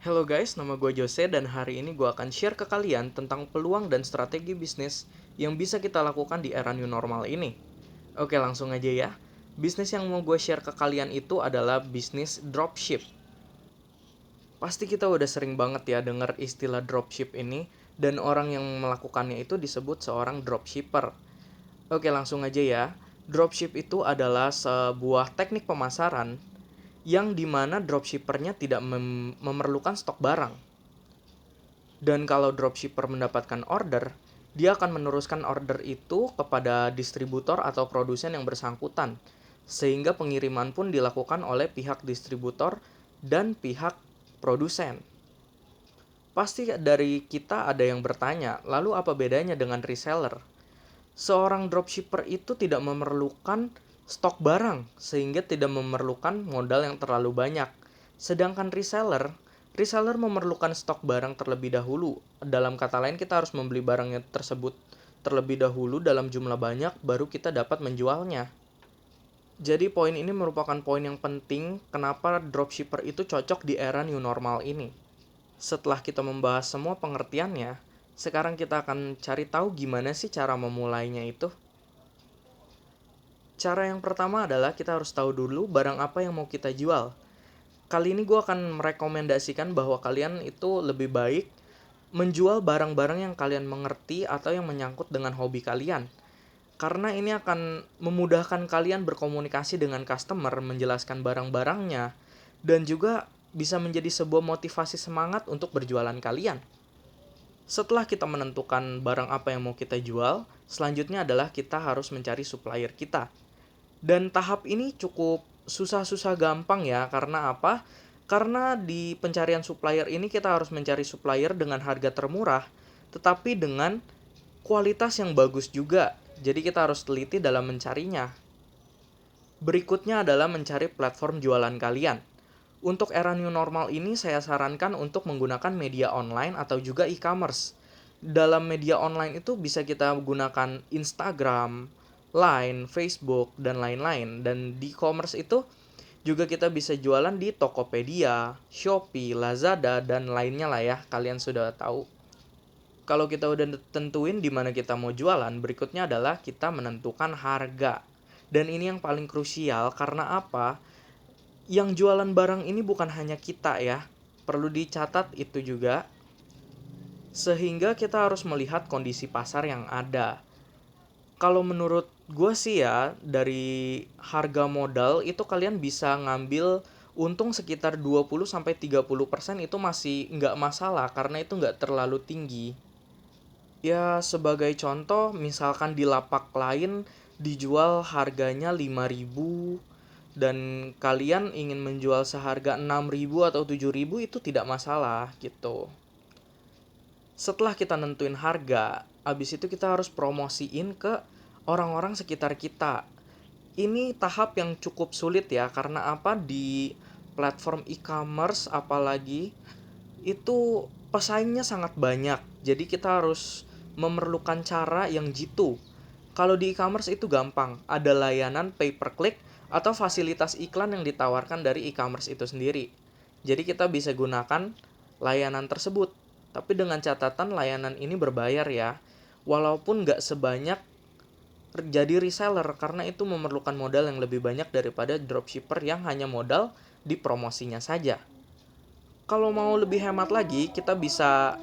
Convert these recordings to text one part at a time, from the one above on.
Hello guys, nama gue Jose dan hari ini gue akan share ke kalian tentang peluang dan strategi bisnis yang bisa kita lakukan di era new normal ini. Oke, langsung aja ya. Bisnis yang mau gue share ke kalian itu adalah bisnis dropship. Pasti kita udah sering banget ya dengar istilah dropship ini dan orang yang melakukannya itu disebut seorang dropshipper. Oke, langsung aja ya. Dropship itu adalah sebuah teknik pemasaran yang dimana dropshippernya tidak memerlukan stok barang. Dan kalau dropshipper mendapatkan order, dia akan meneruskan order itu kepada distributor atau produsen yang bersangkutan. Sehingga pengiriman pun dilakukan oleh pihak distributor dan pihak produsen. Pasti dari kita ada yang bertanya, lalu apa bedanya dengan reseller? Seorang dropshipper itu tidak memerlukan stok barang, sehingga tidak memerlukan modal yang terlalu banyak. Sedangkan reseller memerlukan stok barang terlebih dahulu. Dalam kata lain, kita harus membeli barangnya tersebut terlebih dahulu dalam jumlah banyak, baru kita dapat menjualnya. Jadi poin ini merupakan poin yang penting kenapa dropshipper itu cocok di era new normal ini. Setelah kita membahas semua pengertiannya, sekarang kita akan cari tahu gimana sih cara memulainya itu. Cara yang pertama adalah kita harus tahu dulu barang apa yang mau kita jual. Kali ini gue akan merekomendasikan bahwa kalian itu lebih baik menjual barang-barang yang kalian mengerti atau yang menyangkut dengan hobi kalian. Karena ini akan memudahkan kalian berkomunikasi dengan customer, menjelaskan barang-barangnya, dan juga bisa menjadi sebuah motivasi semangat untuk berjualan kalian. Setelah kita menentukan barang apa yang mau kita jual, selanjutnya adalah kita harus mencari supplier kita. Dan tahap ini cukup susah-susah gampang ya, karena apa? Karena di pencarian supplier ini kita harus mencari supplier dengan harga termurah, tetapi dengan kualitas yang bagus juga. Jadi kita harus teliti dalam mencarinya. Berikutnya adalah mencari platform jualan kalian. Untuk era new normal ini saya sarankan untuk menggunakan media online atau juga e-commerce. Dalam media online itu bisa kita gunakan Instagram, Line, Facebook, dan lain-lain. Dan di e-commerce itu juga kita bisa jualan di Tokopedia, Shopee, Lazada, dan lainnya lah ya. Kalian sudah tahu. Kalau kita udah tentuin di mana kita mau jualan, berikutnya adalah kita menentukan harga. Dan ini yang paling krusial karena apa? Yang jualan barang ini bukan hanya kita ya. Perlu dicatat itu juga. Sehingga kita harus melihat kondisi pasar yang ada. Kalau menurut gue sih ya, dari harga modal itu kalian bisa ngambil untung sekitar 20-30% itu masih nggak masalah karena itu nggak terlalu tinggi. Ya sebagai contoh, misalkan di lapak lain dijual harganya 5.000 dan kalian ingin menjual seharga 6.000 atau 7.000 itu tidak masalah gitu. Setelah kita nentuin harga, abis itu kita harus promosiin ke orang-orang sekitar kita. Ini tahap yang cukup sulit ya, karena apa? Di platform e-commerce apalagi itu pesaingnya sangat banyak. Jadi kita harus memerlukan cara yang jitu. Kalau di e-commerce itu gampang, ada layanan pay per click atau fasilitas iklan yang ditawarkan dari e-commerce itu sendiri. Jadi kita bisa gunakan layanan tersebut. Tapi dengan catatan layanan ini berbayar ya. Walaupun nggak sebanyak jadi reseller karena itu memerlukan modal yang lebih banyak daripada dropshipper yang hanya modal di promosinya saja. Kalau mau lebih hemat lagi, kita bisa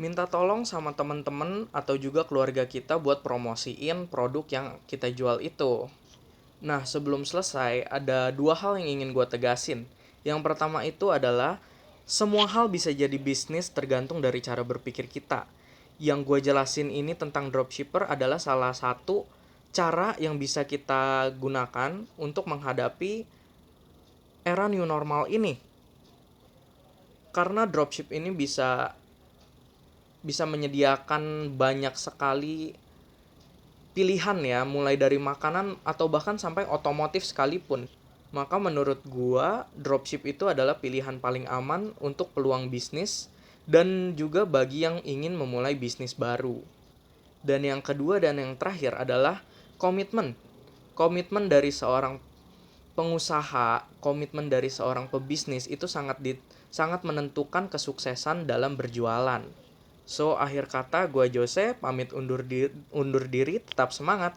minta tolong sama teman-teman atau juga keluarga kita buat promosiin produk yang kita jual itu. Nah, sebelum selesai, ada dua hal yang ingin gue tegasin. Yang pertama itu adalah semua hal bisa jadi bisnis tergantung dari cara berpikir kita. Yang gue jelasin ini tentang dropshipper adalah salah satu cara yang bisa kita gunakan untuk menghadapi era new normal ini. Karena dropship ini bisa menyediakan banyak sekali pilihan ya, mulai dari makanan atau bahkan sampai otomotif sekalipun. Maka menurut gua, dropship itu adalah pilihan paling aman untuk peluang bisnis dan juga bagi yang ingin memulai bisnis baru. Dan yang kedua dan yang terakhir adalah komitmen. Komitmen dari seorang pengusaha, komitmen dari seorang pebisnis itu sangat menentukan kesuksesan dalam berjualan. So, akhir kata gue Jose pamit undur diri, tetap semangat.